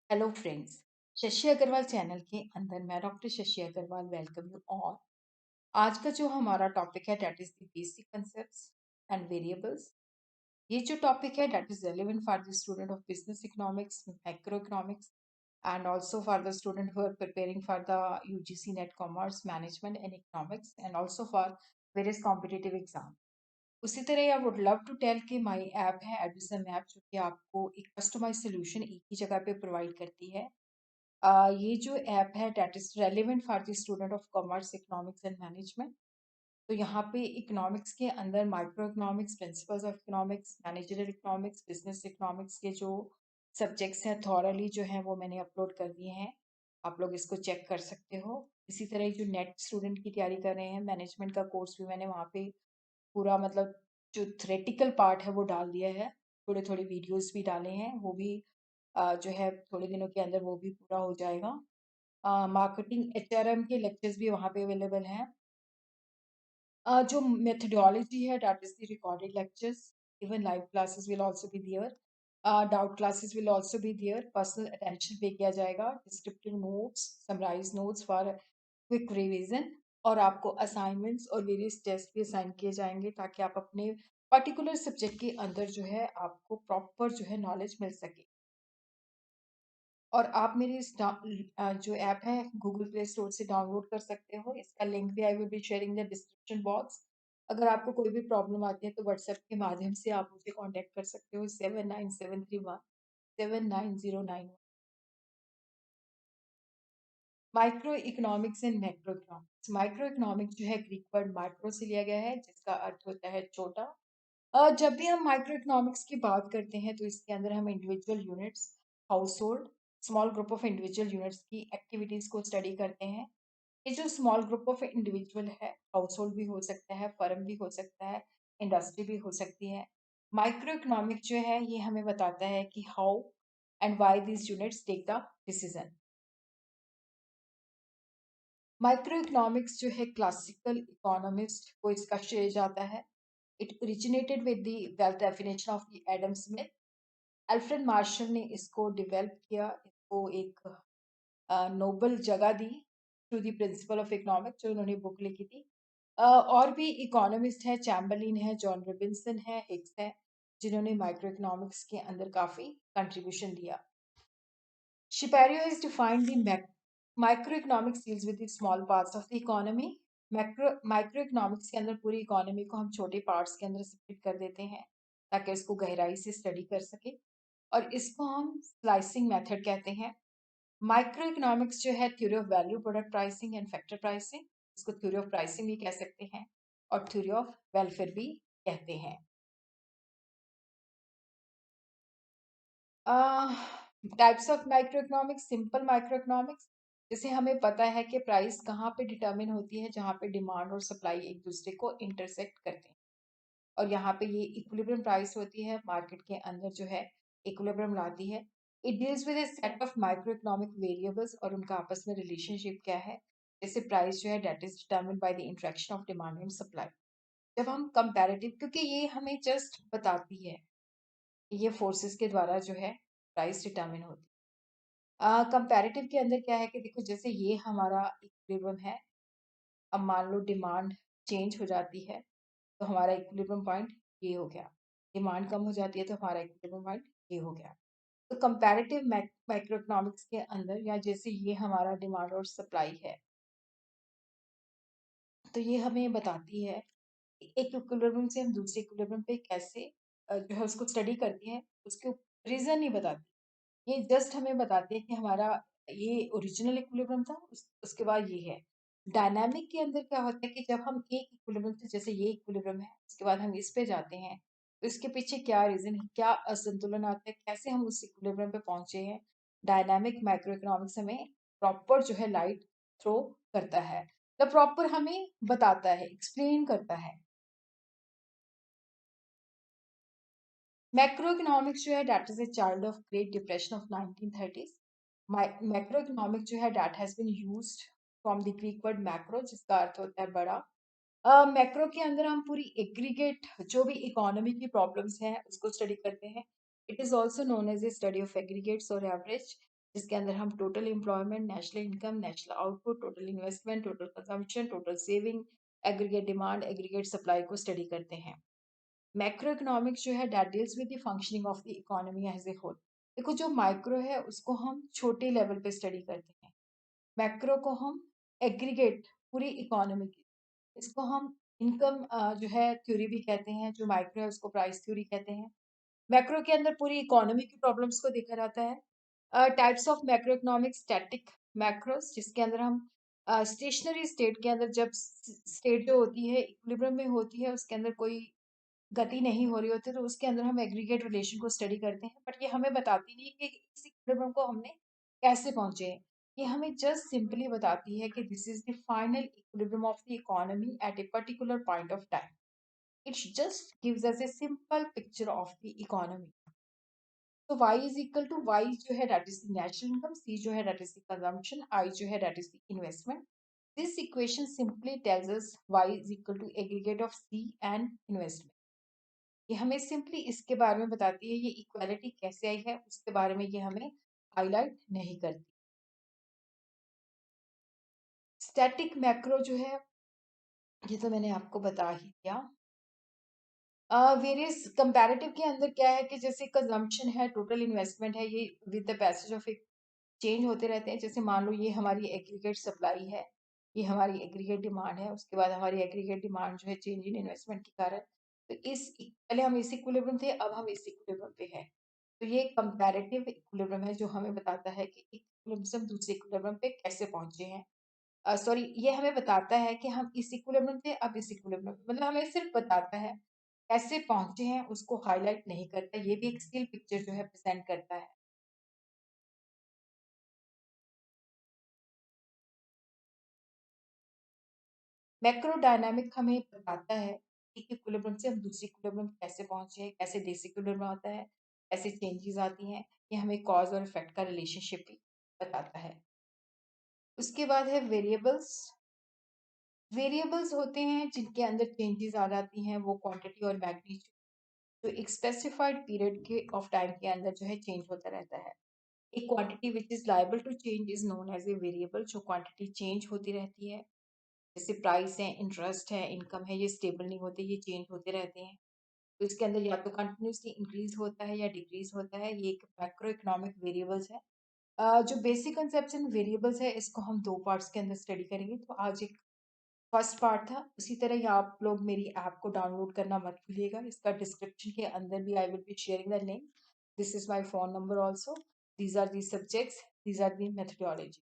Hello friends. Shashi Agrawal channel के अंदर मैं doctor Shashi Agrawal welcome you all. आज का जो हमारा टॉपिक है that is the basic concepts and variables. ये जो टॉपिक है that is relevant for the student of business economics, macro economics and also for the student who are preparing for the UGC NET commerce management and economics and also for various competitive exam. उसी तरह I would love to tell कि my app है एडविजन app, जो कि आपको एक customise solution एक ही जगह पे प्रोवाइड करती है। ये जो ऐप है that is relevant for the student of commerce, economics and management. तो यहाँ पे इकोनॉमिक्स के अंदर micro economics, principles of economics, managerial economics, business economics के जो सब्जेक्ट्स हैं थॉरली जो है वो मैंने अपलोड कर दिए हैं। आप लोग इसको चेक कर सकते हो। इसी तरह जो नेट स्टूडेंट की तैयारी कर रहे हैं, मैनेजमेंट का कोर्स भी मैंने वहाँ पे पूरा मतलब जो थ्योरेटिकल पार्ट है वो डाल दिया है। थोड़े थोड़े वीडियोस भी डाले हैं, वो भी जो है थोड़े दिनों के अंदर वो भी पूरा हो जाएगा। मार्केटिंग एचआरएम के लेक्चर्स भी वहाँ पे अवेलेबल हैं। जो मेथोडोलॉजी है that is the recorded lectures, even live classes will also be there, doubt classes will also be there, personal attention पे किया जाएगा, descriptive notes, summarize notes for quick revision, और आपको असाइनमेंट्स और वेरियस टेस्ट भी assign किए जाएंगे ताकि आप अपने पर्टिकुलर सब्जेक्ट के अंदर जो है आपको प्रॉपर जो है नॉलेज मिल सके। और आप मेरी जो ऐप है गूगल प्ले स्टोर से डाउनलोड कर सकते हो। इसका लिंक भी I will be sharing the description box. अगर आपको कोई भी प्रॉब्लम आती है तो व्हाट्सएप के माध्यम से आप मुझे कांटेक्ट कर सकते हो 7973179091। Micro economics and macro economics. Micro economics जो है ग्रीक वर्ड माइक्रो से लिया गया है, जिसका अर्थ होता है छोटा। जब भी हम माइक्रो इकोनॉमिक्स की बात करते हैं तो इसके अंदर हम individual units, house hold, small group of individual units की एक्टिविटीज को स्टडी करते हैं। ये जो स्मॉल ग्रुप ऑफ इंडिविजुअल है, हाउस होल्ड भी हो सकता है, फर्म भी हो सकता है, इंडस्ट्री भी हो सकती है। माइक्रो इकोनॉमिक जो है ये हमें बताता है कि how and why these units take the decision. Micro economics जो है क्लासिकल इकोनॉमिस्ट को इसका श्रेय जाता है। It originated with the well definition of the Adam Smith. Alfred Marshall ने इसको डेवलप किया, इसको एक नोबल जगह दी to the principle of economics, जो उन्होंने बुक लिखी थी। और भी इकोनॉमिस्ट है, चैम्बरलिन है, जॉन रॉबिन्सन है, हिग्स है, जिन्होंने माइक्रो इकोनॉमिक्स के अंदर काफी कंट्रीब्यूशन दिया। Shipario has defined the microeconomics deals with the small parts of the economy. Microeconomics के अंदर पूरी इकोनॉमी को हम छोटे पार्ट्स के अंदर स्प्लिट कर देते हैं ताकि उसको गहराई से स्टडी कर सके, और इसको हम स्लाइसिंग मेथड कहते हैं। माइक्रो इकोनॉमिक्स जो है theory of value, product pricing and factor pricing, इसको थ्योरी ऑफ प्राइसिंग भी कह सकते हैं और थ्योरी ऑफ वेलफेयर भी कहते हैं। Types of micro economics. Simple micro economics, जैसे हमें पता है कि प्राइस कहाँ पे डिटरमिन होती है, जहाँ पे डिमांड और सप्लाई एक दूसरे को इंटरसेक्ट करते हैं, और यहाँ पे ये इक्विलिब्रियम प्राइस होती है, मार्केट के अंदर जो है इक्विलिब्रियम लाती है। It deals with A set of micro economic variables, और उनका आपस में रिलेशनशिप क्या है। जैसे प्राइस जो है that is determined by the interaction of demand and supply. जब हम कंपैरेटिव, क्योंकि ये हमें जस्ट बताती है कि ये फोर्सेस के द्वारा जो है प्राइस डिटरमिन होती है। कंपैरेटिव के अंदर क्या है कि देखो, जैसे ये हमारा इक्विलिब्रियम है, अब मान लो डिमांड चेंज हो जाती है तो हमारा इक्विलिब्रियम पॉइंट ये हो गया, डिमांड कम हो जाती है तो हमारा इक्विलिब्रियम पॉइंट ये हो गया। तो कंपैरेटिव माइक्रो इकोनॉमिक्स के अंदर, या जैसे ये हमारा डिमांड और सप्लाई है, तो ये हमें बताती है कि एक इक्विलिब्रियम से हम दूसरे इक्विलिब्रियम पे कैसे जो है उसको स्टडी करती है, उसके रीजन नहीं बताती। ये जस्ट हमें बताते हैं कि हमारा ये ओरिजिनल इक्विलिब्रियम था, उसके बाद ये है। डायनामिक के अंदर क्या होता है कि जब हम एक इक्विलिब्रियम से, जैसे ये इक्विलिब्रियम है, उसके बाद हम इस पे जाते हैं, तो इसके पीछे क्या रीजन है, क्या असंतुलन आता है, कैसे हम उस इक्विलिब्रियम पे पहुंचे हैं। डायनामिक माइक्रो इकोनॉमिक्स हमें प्रॉपर जो है लाइट थ्रो करता है, द प्रॉपर हमें बताता है, एक्सप्लेन करता है। मैक्रो इकोनॉमिक्स जो है that is a child of great depression of 1930s। Macro economics जो है that has been used from the Greek word macro, जिसका अर्थ होता है बड़ा। मैक्रो के अंदर हम पूरी एग्रीगेट जो भी इकोनॉमी की प्रॉब्लम्स हैं उसको स्टडी करते हैं। It is also known as a study of aggregates और एवरेज। जिसके अंदर हम total employment, national income, national output, total investment, total consumption, total saving, aggregate demand, aggregate supply को स्टडी करते हैं। मैक्रो इकोनॉमिक्स जो है that deals with the functioning of the economy as a whole. देखो जो माइक्रो है उसको हम छोटे लेवल पे स्टडी करते हैं, मैक्रो को हम एग्रीगेट पूरी इकोनॉमी की, इसको हम इनकम जो है थ्योरी भी कहते हैं, जो माइक्रो है उसको प्राइस थ्योरी कहते हैं। मैक्रो के अंदर पूरी इकोनॉमी की प्रॉब्लम्स को देखा जाता है। Types of macro economic, static macros, जिसके अंदर हम स्टेशनरी स्टेट के अंदर जब स्टेट जो होती है इक्विलिब्रियम में होती है, उसके अंदर कोई गति नहीं हो रही होती, तो उसके अंदर हम एग्रीगेट रिलेशन को स्टडी करते हैं, बट ये हमें बताती नहीं कि इस इक्विलिब्रियम को हमने कैसे पहुंचे हैं। ये हमें जस्ट सिंपली बताती है कि this is the final equilibrium of the economy at a particular point of time. It just gives us a simple picture of the economy. तो y is equal to, y जो है that is the national income, c जो है that is the consumption, i जो है that is the investment. This equation simply tells us y is equal to aggregate of c and investment. ये हमें simply इसके बारे में बताती है, ये इक्वालिटी कैसे आई है उसके बारे में ये हमें हाईलाइट नहीं करती। स्टैटिक मैक्रो जो है ये तो मैंने आपको बता ही दिया। वेरियस कंपैरेटिव के अंदर क्या है कि जैसे कंजम्पशन है, टोटल इन्वेस्टमेंट है, ये विद द पैसेज ऑफ एक चेंज होते रहते हैं। जैसे मान लो ये हमारी एग्रीगेट सप्लाई है, ये हमारी एग्रीगेट डिमांड है, उसके बाद हमारी एग्रीगेट डिमांड जो है चेंज इन इन्वेस्टमेंट के कारण, तो इस पहले हम इस इक्विलिब्रियम थे, अब हम इस इक्विलिब्रियम पे है। तो ये कंपैरेटिव इक्विलिब्रियम है जो हमें बताता है कि एक इक्विलिब्रियम से हम दूसरे इक्विलिब्रियम पे कैसे पहुंचे हैं। सॉरी, ये हमें बताता है कि हम इस इक्विलिब्रियम थे, अब इस इक्विलिब्रियम, मतलब हमें सिर्फ बताता है, कैसे पहुंचे हैं उसको हाईलाइट नहीं करता। ये भी एक स्टिल पिक्चर जो है प्रेजेंट करता है। मैक्रो डायनामिक हमें बताता है एक इक्विलिब्रियम से हम दूसरी इक्विलिब्रियम कैसे पहुंचे हैं, कैसे डिसइक्विलिब्रियम आता है, कैसे चेंजेस आती हैं। ये हमें कॉज और इफेक्ट का रिलेशनशिप भी बताता है। उसके बाद है वेरिएबल्स। वेरिएबल्स होते हैं जिनके अंदर चेंजेस आ जाती हैं, वो क्वांटिटी और मैग्नीट्यूड, जो एक स्पेसिफाइड पीरियड के ऑफ टाइम के अंदर जो है चेंज होता रहता है। एक quantity which is liable to change is known as a variable. जो क्वांटिटी चेंज होती रहती है, जैसे प्राइस है, इंटरेस्ट है, इनकम है, ये स्टेबल नहीं होते, ये चेंज होते रहते हैं। तो इसके अंदर या तो कंटिन्यूसली इंक्रीज होता है या डिक्रीज होता है। ये एक मैक्रो इकोनॉमिक वेरिएबल्स है। जो बेसिक कंसेप्शन वेरिएबल्स है इसको हम दो पार्ट्स के अंदर स्टडी करेंगे। तो आज एक फर्स्ट पार्ट था, उसी तरह ही आप लोग मेरी ऐप को डाउनलोड करना मत भूलिएगा। इसका डिस्क्रिप्शन के अंदर भी I will be sharing the link. This is my phone number also. These are the subjects, these are the methodologies.